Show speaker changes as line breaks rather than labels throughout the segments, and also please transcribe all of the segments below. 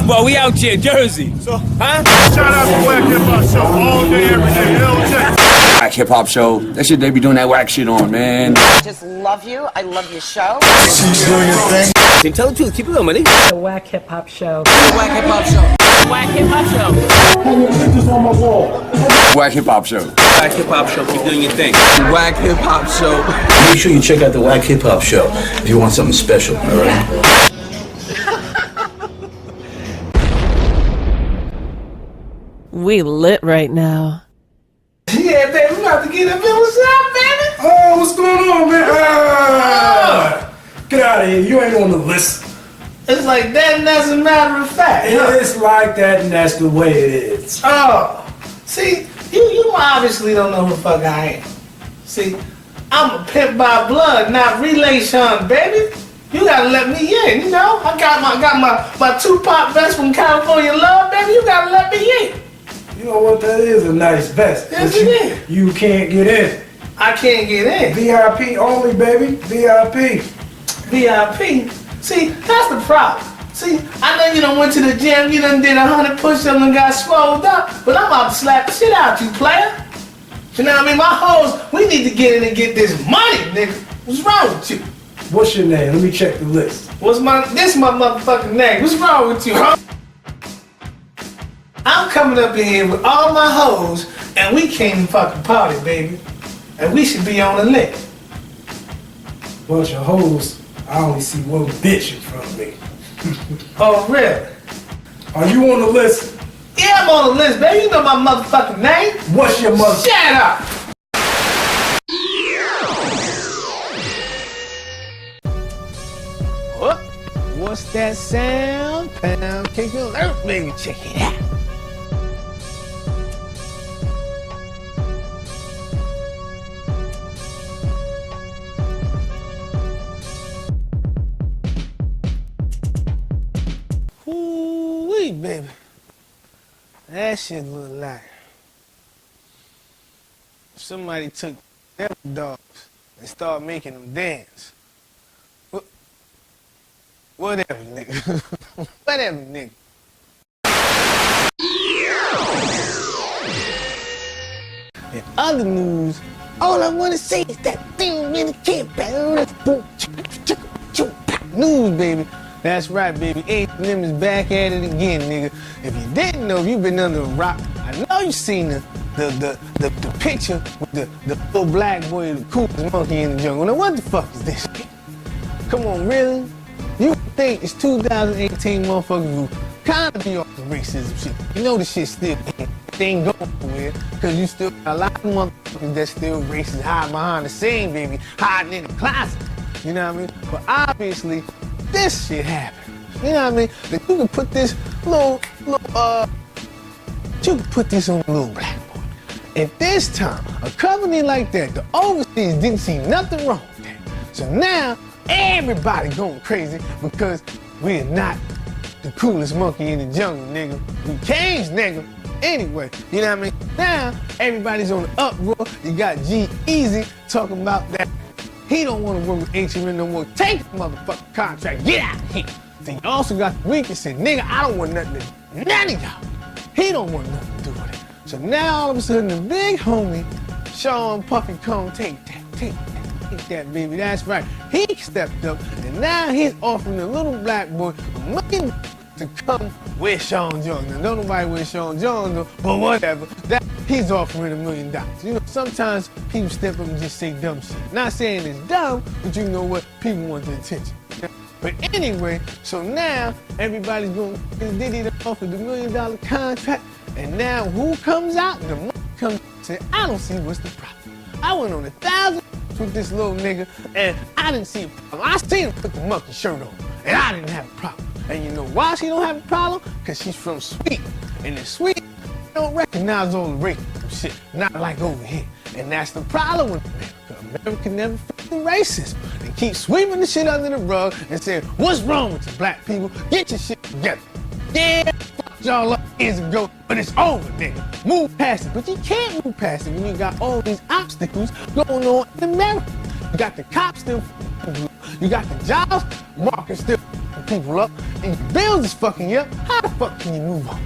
Bronx, boy. We out here, Jersey. So, huh?
Shout out to Wack Hiphop Show all day, every day. LJ.
Wack Hiphop Show. That shit they be doing that whack shit on, man.
I just love you. I love your show.
She's doing your thing.
Hey, tell the truth. Keep it on, money.
The Wack Hiphop Show.
Wack Hiphop Show. Wack Hiphop Show.
Wack Hiphop Show.
Wack Hiphop Show. Keep doing your thing.
Wack Hiphop Show.
Make sure you check out the Wack Hiphop Show if you want something special, all right?
We lit right now.
Yeah, baby, we about to get up here. What's up, baby?
Oh, what's going on, man? Get out of here. You ain't on the list.
It's like that, and as a matter of fact.
It's like that, and that's the way it is.
Oh, see, you obviously don't know who the fuck I am. See, I'm a pimp by blood, not relation, baby. You gotta let me in, you know? I got my Tupac vest from California Love, baby. You gotta let me in.
You know what? That is a nice vest.
Yes, it is.
You can't get in.
I can't get in.
VIP only, baby. VIP.
VIP. See, that's the problem. See, I know you done went to the gym, you done did 100 push-ups and got swole up, but I'm about to slap the shit out you, player. You know what I mean? My hoes, we need to get in and get this money, nigga. What's wrong with you?
What's your name? Let me check the list.
This my motherfucking name. What's wrong with you, huh? I'm coming up in here with all my hoes, and we came to fucking party, baby. And we should be on the list.
Bunch of hoes. I only see one bitch in front of me.
Oh, really?
Are you on the list?
Yeah, I'm on the list, baby. You know my motherfucking name.
What's your mother?
Shut up! What? What's that sound? Pound cake on earth, baby. Check it out. Ooh-wee, baby. That shit look like somebody took them dogs and started making them dance. Whatever, nigga. Whatever, nigga. In other news, all I want to say is that thing in the camp. News, baby. That's right, baby. H&M is back at it again, nigga. If you didn't know, if you've been under a rock, I know you've seen the picture with the little black boy, the coolest monkey in the jungle. Now, what the fuck is this shit? Come on, really? You think it's 2018 motherfuckers who kind of be off the racism shit. You know the shit still ain't going nowhere, because you still got a lot of motherfuckers that's still racist, hiding behind the scene, baby, hiding in the closet. You know what I mean? But obviously, this shit happened. You know what I mean? That you can put this you can put this on a little black boy. At this time, a company like that, the overseas didn't see nothing wrong with that. So now, everybody going crazy because we're not the coolest monkey in the jungle, nigga. We changed, nigga. Anyway, you know what I mean? Now, everybody's on the uproar. You got G-Eazy talking about that. He don't want to work with H&M no more. Take the motherfucking contract. Get out of here. Then you also got the Week and said, nigga, I don't want nothing to do. None of y'all. He don't want nothing to do with it. So now all of a sudden the big homie, Sean Puffy Cone, take that, baby. That's right. He stepped up and now he's offering the little black boy money to come with Sean Jones. Now, don't nobody with Sean Jones, though, but whatever. That he's offering $1 million. You know, sometimes people step up and just say dumb shit. Not saying it's dumb, but you know what? People want the attention. But anyway, so now everybody's going to Diddy to offer the $1 million contract, and now who comes out? The monkey comes and says, I don't see what's the problem. I went on 1,000 with this little nigga, and I didn't see a problem. I seen him put the monkey shirt on, and I didn't have a problem. And you know why she don't have a problem? Because she's from Sweden. And in Sweden, they don't recognize all the racism shit, not like over here. And that's the problem with America. America never fucking racist. They keep sweeping the shit under the rug and saying, what's wrong with you black people? Get your shit together. Yeah, fucked y'all up years ago, but it's over, nigga. Move past it. But you can't move past it when you got all these obstacles going on in America. You got the cops still you got the jobs market still fucking people up and your bills is fucking you up, how the fuck can you move on?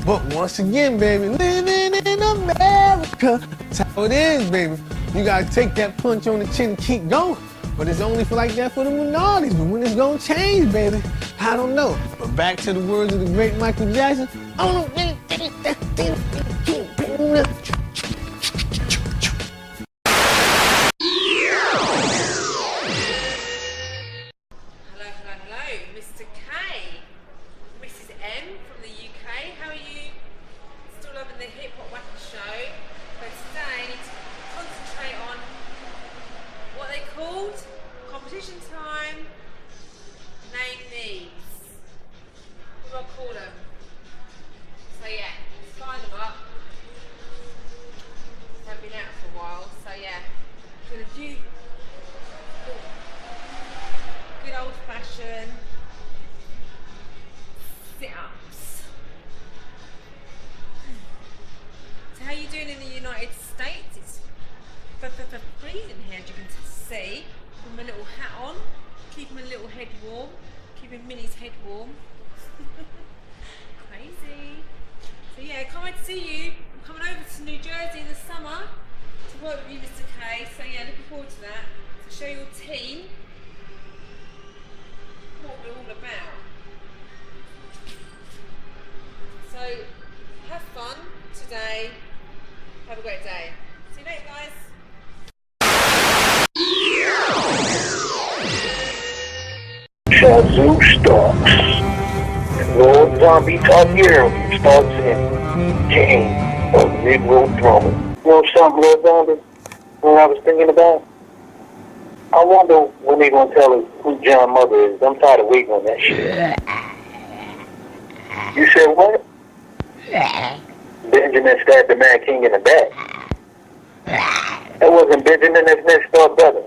But once again, baby, living in America, that's how it is, baby. You gotta take that punch on the chin and keep going. But it's only for like that for the minorities. But when it's gonna change, baby, I don't know. But back to the words of the great Michael Jackson, I don't know.
Hello, Mr. K, Mrs. M from the UK. How are you? Still loving the Hiphop Wack show, but today I need to concentrate on what they called competition time. Name these. What do I call them? So yeah, sign them up. Haven't been out for a while, so yeah, doing a few good old-fashioned sit-ups. So how you doing in the United States? It's freezing here, as you can see. With my little hat on, keeping my little head warm, keeping Minnie's head warm. Crazy. So yeah, can't wait to see you. I'm coming over to New Jersey in the summer to work with you, Mr. K. So yeah, looking forward to that. To show your team what we're all about. So have fun today. Have a great day. See you later, guys.
Shazoo starts. And Lord Zombie Targaryen starts in King of Negro Throne. You know something, Lord Zombie? What I was thinking about? I wonder when they're going to tell us who John's mother is. I'm tired of waiting on that shit. You said what? Benjamin stabbed the Mad King in the back. That wasn't Benjamin, that's next door brother.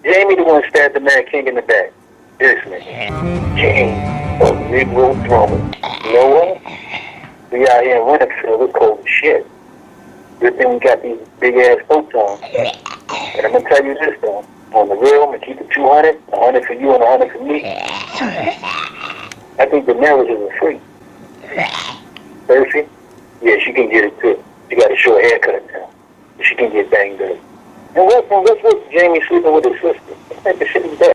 Jamie the one stabbed the Mad King in the back. Seriously. King of Negro Throne. You know what? We out here in Winterfield, it's cold as shit. Good thing we got these big ass folks on. And I'm gonna tell you this though. On the real, I'm gonna keep it 200, 100 for you and 100 for me. I think the marriages are free. Percy? Yeah, she can get it too. She got a short haircut now. She can get banged up. And what's with Jamie sleeping with his sister? What type of shit is that?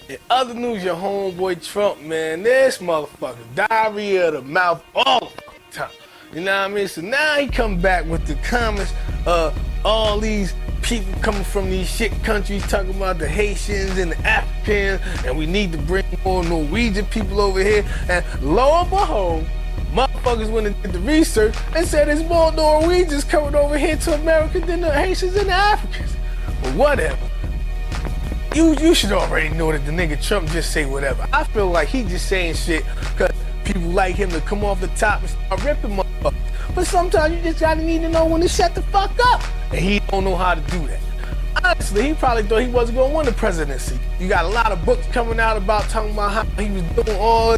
In other news, your homeboy Trump, man, this motherfucker, diarrhea of the mouth all the fucking time. You know what I mean? So now he come back with the comments of all these people coming from these shit countries talking about the Haitians and the Africans, and we need to bring more Norwegian people over here. And lo and behold, motherfuckers went and did the research and said there's more Norwegians coming over here to America than the Haitians and the Africans. But whatever. You should already know that the nigga Trump just say whatever. I feel like he just saying shit because people like him to come off the top and start ripping motherfuckers. But sometimes you just gotta need to know when to shut the fuck up. And he don't know how to do that. Honestly, he probably thought he wasn't gonna win the presidency. You got a lot of books coming out about talking about how he was doing all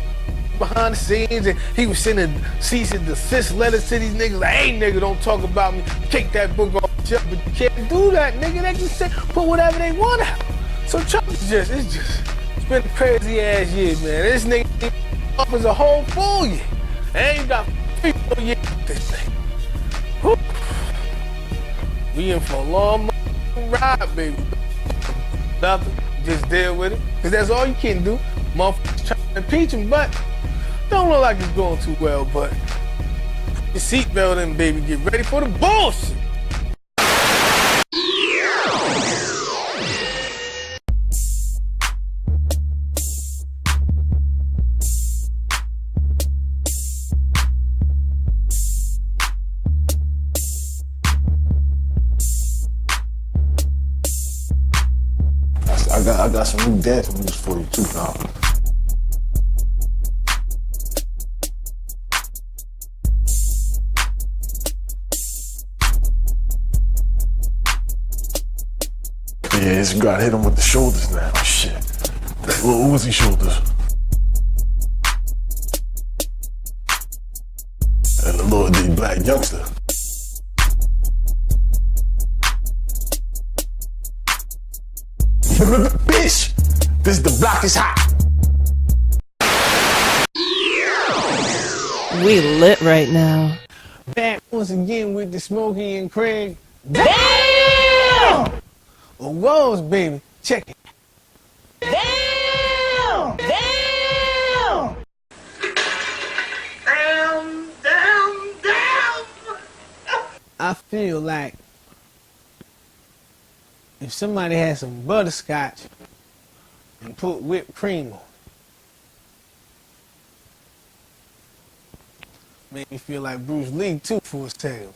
behind the scenes and he was sending cease and desist letters to these niggas like, hey nigga, don't talk about me. Take that book off the shelf, but you can't do that, nigga. They just say, put whatever they want out. So Trump is it's been a crazy ass year, man. This nigga up as a whole full year. And you got 3 more years with this thing. Whew. We in for a long ride, baby. Nothing, just deal with it. Cause that's all you can do. Motherfuckers trying to impeach him, but don't look like it's going too well, but put your seatbelt in, baby. Get ready for the bullshit.
I got some new dance moves for you too now. Yeah, this guy hit him with the shoulders now. Shit. Little Uzi shoulders. And the little D black youngster.
Bitch, this the block is hot.
We lit right now.
Back once again with the Smokey and Craig.
Damn!
Oh, whoa, baby. Check it.
Damn! Damn!
I feel like if somebody had some butterscotch and put whipped cream on, made me feel like Bruce Lee too for a second.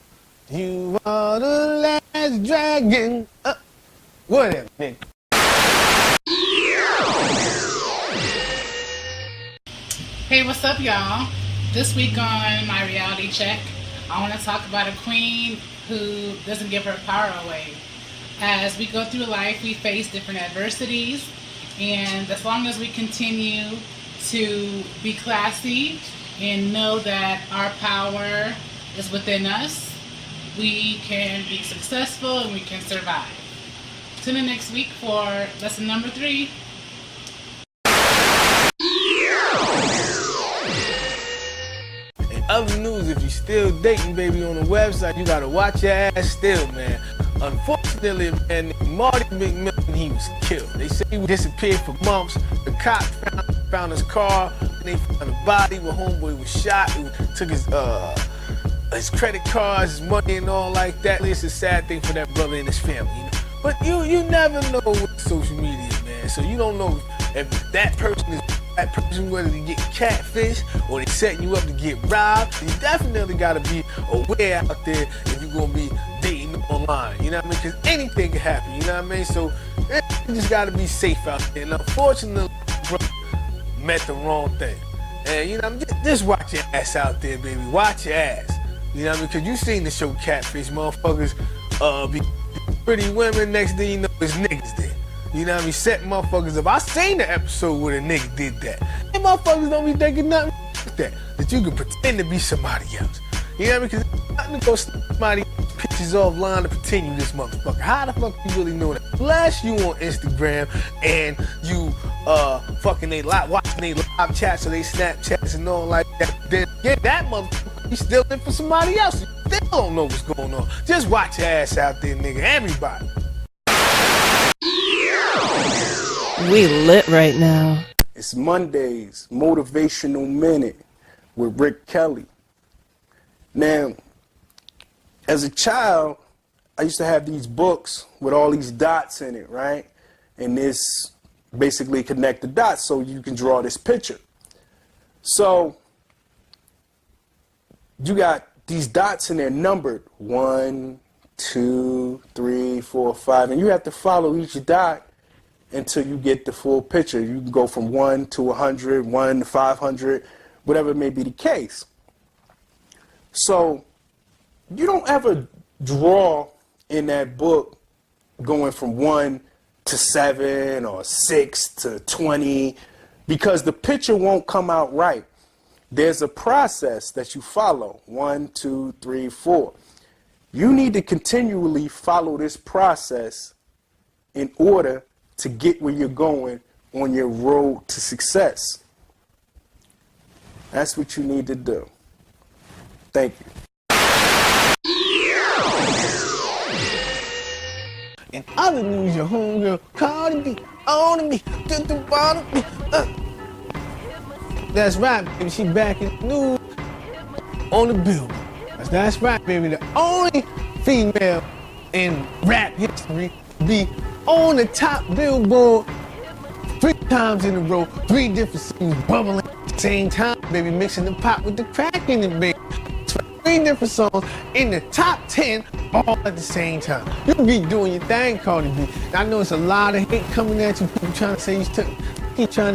You are the last dragon. Whatever, nigga.
Hey, what's up, y'all? This week on my reality check, I want to talk about a queen who doesn't give her power away. As we go through life, we face different adversities, and as long as we continue to be classy and know that our power is within us, we can be successful and we can survive. Tune in next week for lesson number 3.
Other news, if you're still dating, baby, on the website, you gotta watch your ass still, man. Unfortunately, man, Marty McMillan, he was killed. They say he disappeared for months. The cops found his car, and they found a body where homeboy was shot. He took his credit cards, his money, and all like that. It's a sad thing for that brother and his family, you know. But you never know with social media, man. So you don't know if that person is that person, whether to get catfish or they setting you up to get robbed. You definitely gotta be aware out there if you're gonna be dating online, you know what I mean? Because anything can happen, you know what I mean? So you just gotta be safe out there. And unfortunately, bro, met the wrong thing. And you know, just watch your ass out there, baby. Watch your ass. You know what I mean? Because you seen the show Catfish, motherfuckers be pretty women, next thing you know, there's niggas there. You know what I mean? Set motherfuckers up. I seen the episode where the nigga did that. And motherfuckers don't be thinking nothing like that. That you can pretend to be somebody else. You know what I mean? Because nothing to go somebody pictures offline to pretend you this motherfucker. How the fuck you really know that? Unless you on Instagram and you fucking watching they live chats or they Snapchats and all like that. Then get that motherfucker, you still in for somebody else. You still don't know what's going on. Just watch your ass out there, nigga. Everybody.
We lit right now.
It's Monday's Motivational Minute with Rick Kelly. Now, as a child, I used to have these books with all these dots in it, right? And this basically connect the dots so you can draw this picture. So, you got these dots and they're numbered 1, 2, 3, 4, 5, and you have to follow each dot until you get the full picture. You can go from 1 to 100, 1 to 500, whatever may be the case. So you don't ever draw in that book going from 1 to 7 or 6 to 20 because the picture won't come out right. There's a process that you follow, 1, 2, 3, 4. You need to continually follow this process in order to get where you're going on your road to success. That's what you need to do. Thank you.
In other news, your homegirl cardi B on me, to the bottom. That's right, baby. She back in the news on the billboard. That's right, baby. The only female in rap history to be on the top billboard 3 times in a row, 3 different scenes bubbling at the same time, baby, mixing the pop with the crack in it, baby. 3 different songs in the top 10 all at the same time. You be doing your thing, Cardi B. I know it's a lot of hate coming at you. People trying to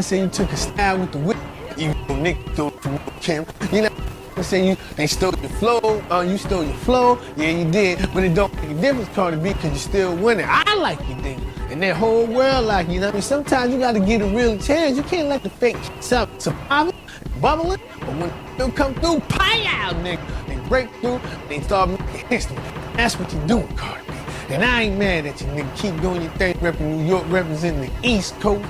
say you took a stab with the whip. You Nick stole from Kim. You know. They say they stole your flow, you stole your flow, yeah you did, but it don't make a difference, Cardi B, because you're still winning. I like you, nigga, and that whole world like you, know what I mean? Sometimes you gotta get a real chance. You can't let the fake stuff survive, bubbling, but when they come through, pow, nigga, they break through, they start making history. That's what you're doing, Cardi B, And I ain't mad at you, nigga. Keep doing your thing, repping New York, representing the East Coast.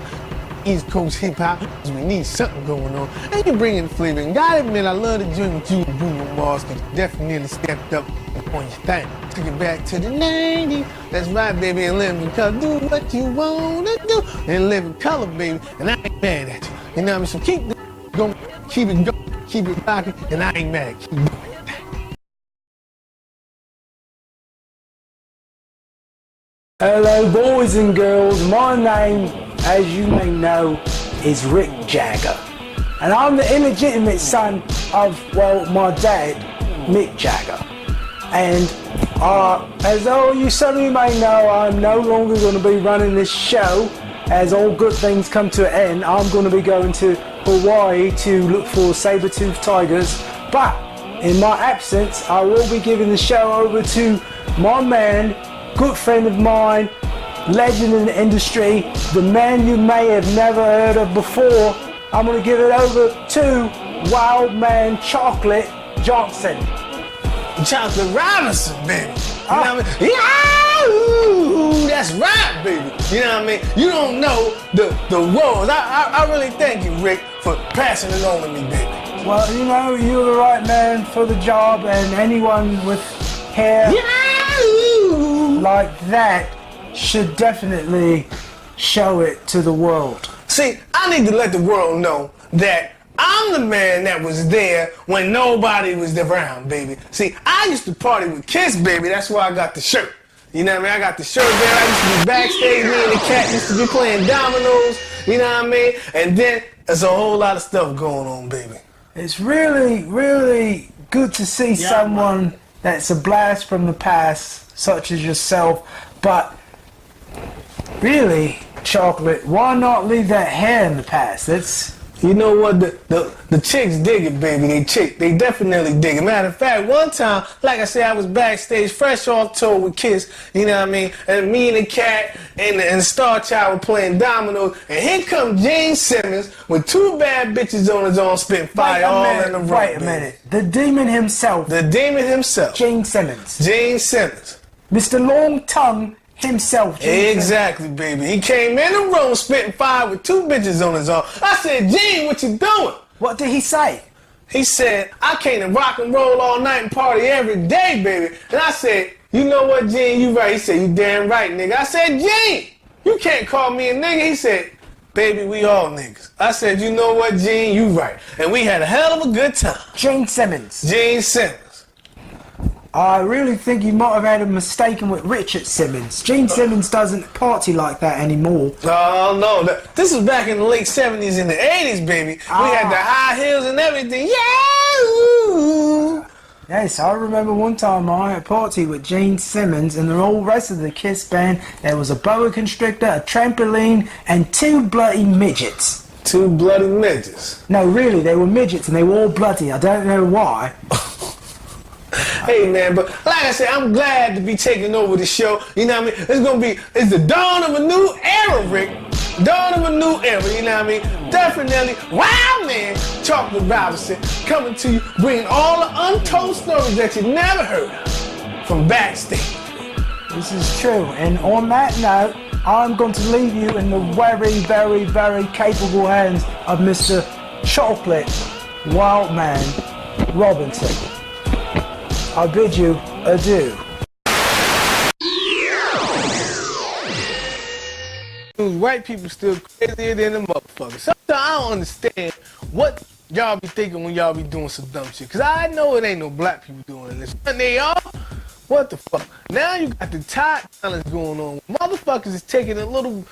East Coast hip-hop, because we need something going on. And you bring in the flavor. And gotta admit, I love the joint with you and Bruno Mars, because you definitely stepped up on your thing. Took it back to the 90s. That's right, baby, and live in color. Do what you wanna do. And live in color, baby. And I ain't mad at you. You know what I mean? So keep going, keep it going, keep it rocking, and I ain't mad. Keep doing your thing.
Hello, boys and girls. My name, as you may know, is Rick Jagger. And I'm the illegitimate son of, well, my dad, Mick Jagger. And as all you some of you may know, I'm no longer going to be running this show. As all good things come to an end, I'm going to be going to Hawaii to look for saber-toothed tigers. But in my absence, I will be giving the show over to my man, good friend of mine, legend in the industry, the man you may have never heard of before. I'm going to give it over to Wild Man Chocolate Johnson.
Chocolate Robinson, baby. You know what I mean? Yeah, that's right, baby. You know what I mean? You don't know the words. I really thank you, Rick, for passing it on to me, baby.
Well, you know, you're the right man for the job, and anyone with hair like that should definitely show it to the world.
See, I need to let the world know that I'm the man that was there when nobody was around, baby. See, I used to party with Kiss, baby. That's why I got the shirt. You know what I mean? I got the shirt there. I used to be backstage. Me and the cat used to be playing dominoes. You know what I mean? And then there's a whole lot of stuff going on, baby.
It's really, really good to see someone that's a blast from the past, such as yourself. But really, Chocolate, why not leave that hair in the past? That's...
You know what, the chicks dig it, baby. They definitely dig it. Matter of fact, one time, like I said, I was backstage, fresh off tour with Kiss, you know what I mean? And me and the cat and the Star Child were playing dominoes, and here come Gene Simmons with two bad bitches on his own, spitting fire all in the room.
Wait a minute. The demon himself.
The demon himself.
Gene Simmons.
Gene Simmons.
Mr. Long Tongue himself.
Exactly, baby. He came in the room spitting fire with two bitches on his arm. I said, Gene, what you doing?
What did he say?
He said, I came to rock and roll all night and party every day, baby. And I said, you know what, Gene, you right. He said, you damn right, nigga. I said, Gene, you can't call me a nigga. He said, baby, we all niggas. I said, you know what, Gene, you right. And we had a hell of a good time.
Gene Simmons.
Gene Simmons.
I really think you might have had a mistaken with Richard Simmons. Gene Simmons doesn't party like that anymore.
Oh, no. This was back in the late 70s and the 80s, baby. We had the high heels and everything. Yeah!
Yes, I remember one time I had a party with Gene Simmons and the whole rest of the Kiss band. There was a boa constrictor, a trampoline, and two bloody midgets.
Two bloody midgets?
No, really, they were midgets and they were all bloody. I don't know why.
Hey, man, but like I said, I'm glad to be taking over the show. You know what I mean? It's the dawn of a new era, Rick. Dawn of a new era, you know what I mean? Definitely, Wild Man Chocolate Robinson coming to you, bringing all the untold stories that you never heard of from backstage.
This is true, and on that note, I'm going to leave you in the very, very, very capable hands of Mr. Chocolate Wild Man Robinson. I bid you adieu.
White people still crazier than the motherfuckers. Sometimes I don't understand what y'all be thinking when y'all be doing some dumb shit. Cause I know it ain't no black people doing this. And they are. What the fuck? Now you got the Tide challenge going on. Motherfuckers is taking the little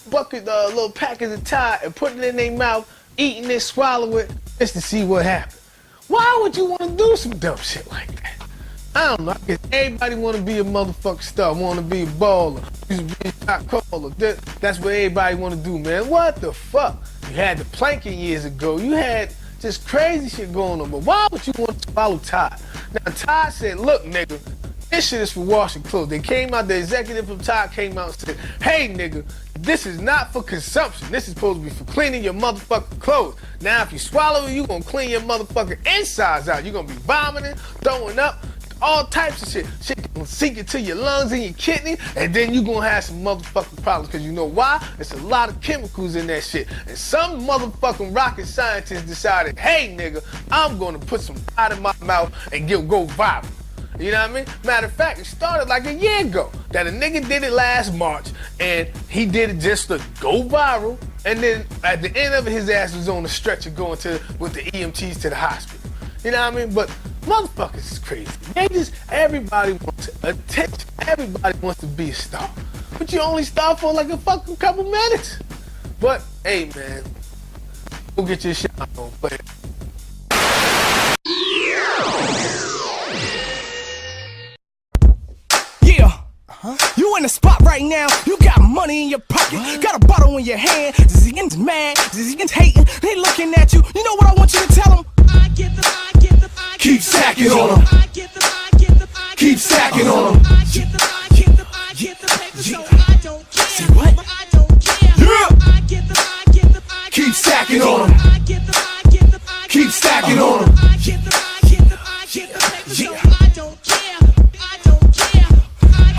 bucket, little package of Tide and putting it in their mouth, eating it, swallow it, just to see what happens. Why would you want to do some dumb shit like that? I don't know. I guess everybody want to be a motherfucking star, want to be a baller, used to be a shot caller. That's what everybody want to do, man. What the fuck? You had the planking years ago. You had just crazy shit going on. But why would you want to follow Tide? Now, Tide said, look, nigga, this shit is for washing clothes. They came out, the executive from Tide came out and said, hey, nigga, this is not for consumption. This is supposed to be for cleaning your motherfucking clothes. Now, if you swallow it, you gonna clean your motherfucking insides out. You gonna be vomiting, throwing up. all types of shit. Shit can sink into your lungs and your kidney, and then you gonna have some motherfucking problems. Because you know why? There's a lot of chemicals in that shit. And some motherfucking rocket scientists decided, hey nigga, I'm gonna put some pot in my mouth and go viral. You know what I mean? Matter of fact, it started like a year ago that a nigga did it last March, and he did it just to go viral, and then at the end of it, his ass was on the stretcher going with the EMTs to the hospital. You know what I mean? But motherfuckers is crazy. Everybody wants attention. Everybody wants to be a star. But you only star for like a fucking couple minutes. But, hey man, go get your shit on, play it.
You in the spot right now, you got money in your pocket, got a bottle in your hand, Ziggin's mad, Ziggin's hating, they looking at you, you know what I want you to tell them?
Keep stacking on them. Keep stacking on them.
Say what?
Yeah. Keep stacking on them. Keep stacking on them.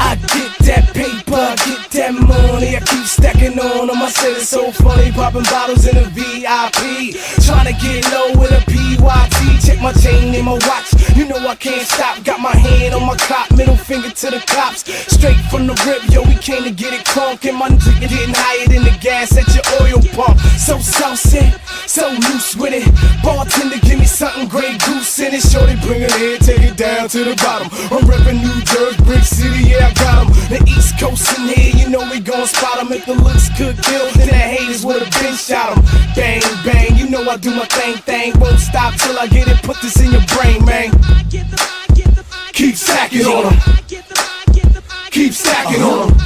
I get that paper, get that money, I keep stacking on them. I said it's so funny, popping bottles in a VIP, trying to get low with a PYT. Check my chain and my watch, you know I can't stop. Got my hand on my clock, middle finger to the cops. Straight from the rip, yo, we came to get it crunk. And my nigga getting higher than the gas at your oil pump. So saucy, so loose with it. Bartender, give me something Grey Goose in it. Shorty, bring it in, take it down to the bottom. I'm reppin' New Jersey, Brick City, yeah, I got 'em. The East Coast in here, you know we gon' spot 'em. If the looks could kill, then the haters would've been shot 'em. Bang, bang, you know I do my thing. Won't stop till I get it, put this in your brain, man.
Keep stacking on them. Keep stacking on them.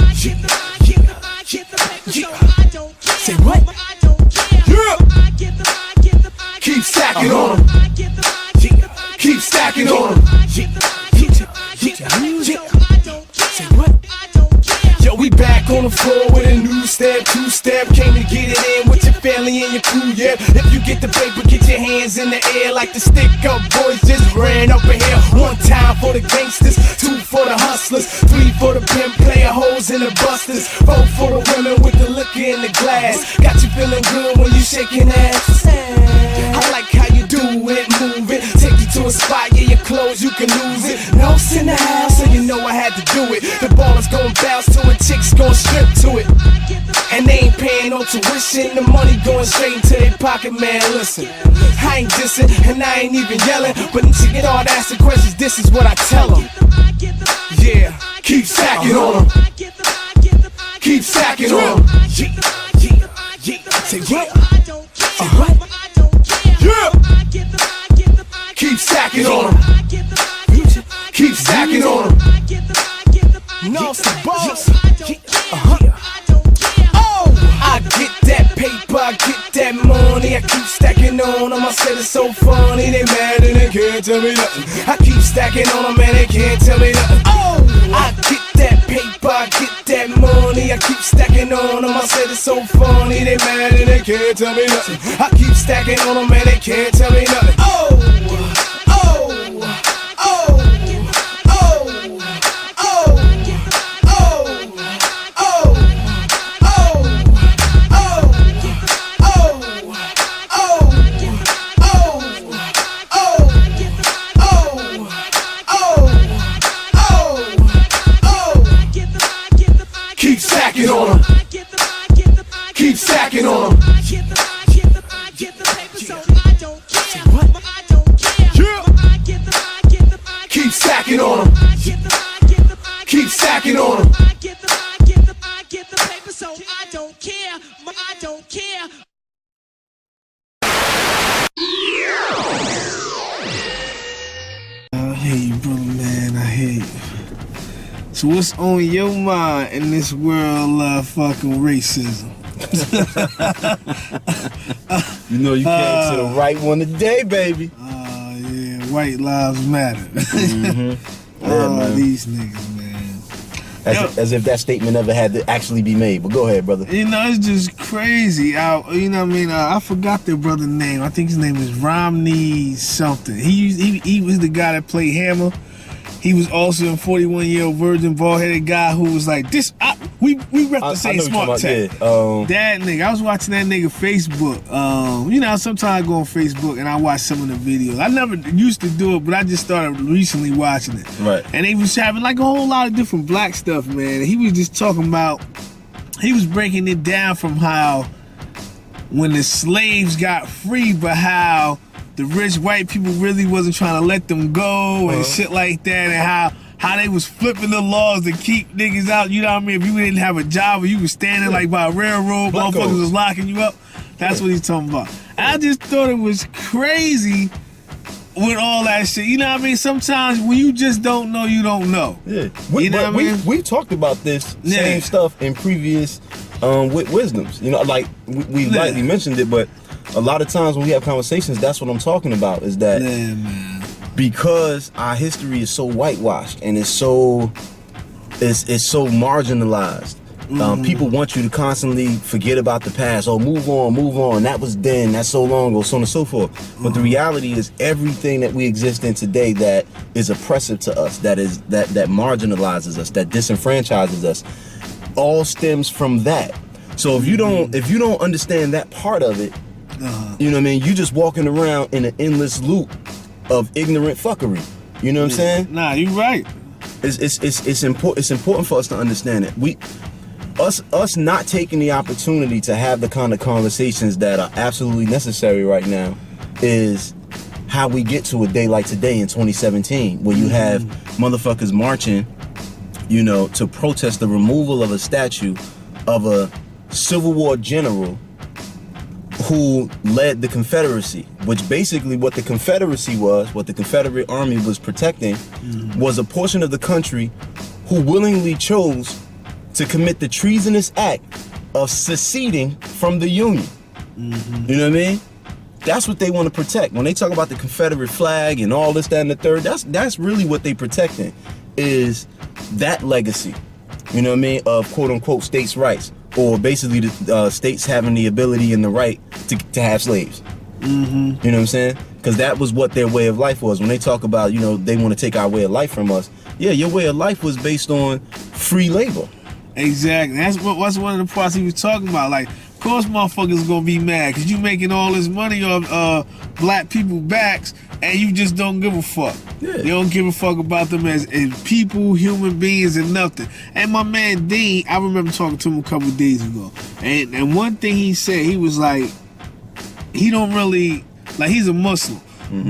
Say what?
Yeah. Keep stacking on them. Keep stacking on them.
Say what? Yo, we back on the floor with a new step, two-step. Came to get it in with your family and your crew, yeah. If you get the paper, get your hands in the air like the stick-up boys just ran up in here. One time for the gangsters, two for the hustlers, three for the pimp player hoes and the busters, four for the women with the liquor in the glass. Got you feeling good when you shaking ass. I like how you do it, move it. Take you to a spot, yeah, your clothes, you can lose it. No's in the house, so you know I had to do it. The ballers gon' bounce to it, chicks gon' strip to it. And they ain't paying no tuition, the money going straight into their pocket, man, listen. I ain't dissing, and I ain't even yelling, but to get all the asking questions, this is what I tell them. Yeah,
keep stacking on them. Keep stacking on them.
Say what? What?
Yeah. Keep stacking on them. Keep stacking on them.
No, it's the boss. Oh, I get that paper, I get that money, I keep stacking on them. I said it's so funny, they mad and they can't tell me nothing. I keep stacking on them and they can't tell me nothing. Oh, I get that paper, I get that money, I keep stacking on them. I said it's so funny, they mad and they can't tell me nothing. I keep stacking on them and they can't tell me nothing. Oh, oh, oh.
Keep stacking on them. Keep stacking on them. Keep stacking on them. Keep stacking on them.
I hear you, brother, man. I hear you. So what's on your mind in this world of fucking racism?
You know you came to the right one today, baby.
Yeah, white lives matter. These niggas, man.
As if that statement never had to actually be made. But go ahead, brother.
You know, it's just crazy. You know what I mean? I forgot their brother's name. I think his name is Romney something. He was the guy that played Hammer. He was also a 41-year-old virgin, bald-headed guy who was like, we rep the same smart tech. That nigga, I was watching that nigga Facebook. You know, sometimes I go on Facebook and I watch some of the videos. I never used to do it, but I just started recently watching it.
Right.
And they was having like a whole lot of different black stuff, man. And he was just talking about, he was breaking it down from how when the slaves got free, but how the rich white people really wasn't trying to let them go and shit like that, and how they was flipping the laws to keep niggas out. You know what I mean? If you didn't have a job or you was standing like by a railroad, motherfuckers was locking you up. That's what he's talking about. I just thought it was crazy with all that shit. You know what I mean? Sometimes when you just don't know, you don't know.
Yeah.
You know what I mean?
We talked about this same stuff in previous with wisdoms. You know, like we lightly mentioned it, but a lot of times when we have conversations, that's what I'm talking about, is that because our history is so whitewashed and it's so marginalized. People want you to constantly forget about the past. Oh, move on. That was then. That's so long ago, so on and so forth. But the reality is, everything that we exist in today that is oppressive to us, that marginalizes us, that disenfranchises us, all stems from that. So if you don't understand that part of it, you know what I mean, you just walking around in an endless loop of ignorant fuckery. You know what I'm saying?
Nah, you right.
It's important for us to understand it. Us not taking the opportunity to have the kind of conversations that are absolutely necessary right now is how we get to a day like today in 2017, where you have motherfuckers marching, you know, to protest the removal of a statue of a Civil War general who led the Confederacy, which basically what the Confederacy was, what the Confederate Army was protecting, was a portion of the country who willingly chose to commit the treasonous act of seceding from the Union. You know what I mean? That's what they want to protect. When they talk about the Confederate flag and all this, that, and the third, that's really what they protecting, is that legacy. You know what I mean? Of quote unquote states' rights, or basically the states having the ability and the right to have slaves. You know what I'm saying? Because that was what their way of life was. When they talk about, you know, they want to take our way of life from us. Yeah, your way of life was based on free labor.
Exactly. That's one of the parts he was talking about. Like, of course motherfuckers gonna be mad because you making all this money off black people backs and you just don't give a fuck. Yeah. You don't give a fuck about them as people, human beings, and nothing. And my man Dean, I remember talking to him a couple of days ago. And one thing he said, he was like, he don't really, like, he's a Muslim,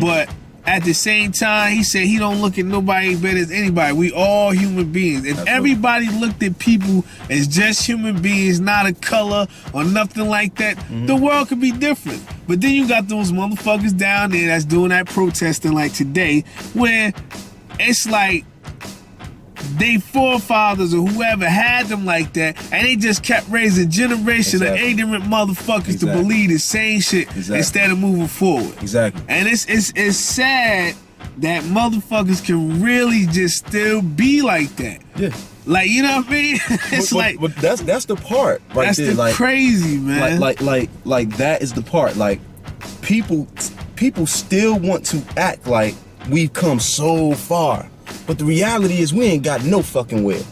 but at the same time, he said he don't look at nobody better as anybody. We all human beings. If everybody looked at people as just human beings, not a color or nothing like that, the world could be different. But then you got those motherfuckers down there that's doing that protesting like today, where it's like they forefathers or whoever had them like that, and they just kept raising generation of ignorant motherfuckers to believe the same shit instead of moving forward.
Exactly.
And it's sad that motherfuckers can really just still be like that.
Yeah.
Like, you know what I mean? It's
but that's the part right
that's
there.
The
like,
crazy, man.
Like that is the part. Like people still want to act like we've come so far. But the reality is we ain't got no fucking where.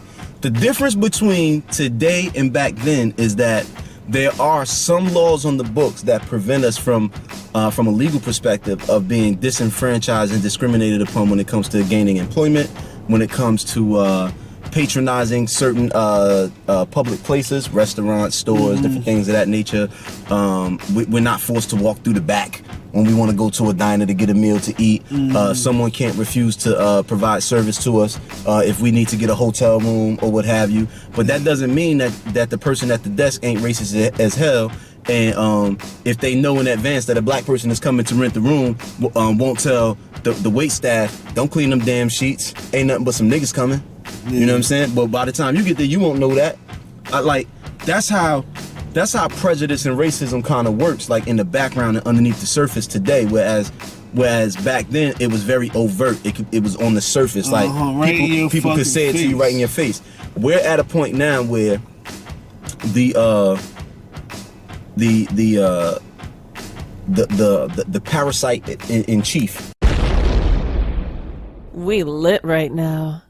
The difference between today and back then is that there are some laws on the books that prevent us from a legal perspective of being disenfranchised and discriminated upon when it comes to gaining employment, when it comes to patronizing certain public places, restaurants, stores, different things of that nature. We're not forced to walk through the back when we want to go to a diner to get a meal to eat. Someone can't refuse to provide service to us if we need to get a hotel room or what have you. But that doesn't mean that the person at the desk ain't racist as hell. And if they know in advance that a black person is coming to rent the room, won't tell the wait staff, don't clean them damn sheets. Ain't nothing but some niggas coming. You know what I'm saying? But by the time you get there, you won't know that. That's how prejudice and racism kind of works, like in the background and underneath the surface today, whereas back then it was very overt. It was on the surface, like people could say it to you right in your face. We're at a point now where the parasite in chief
We lit right now.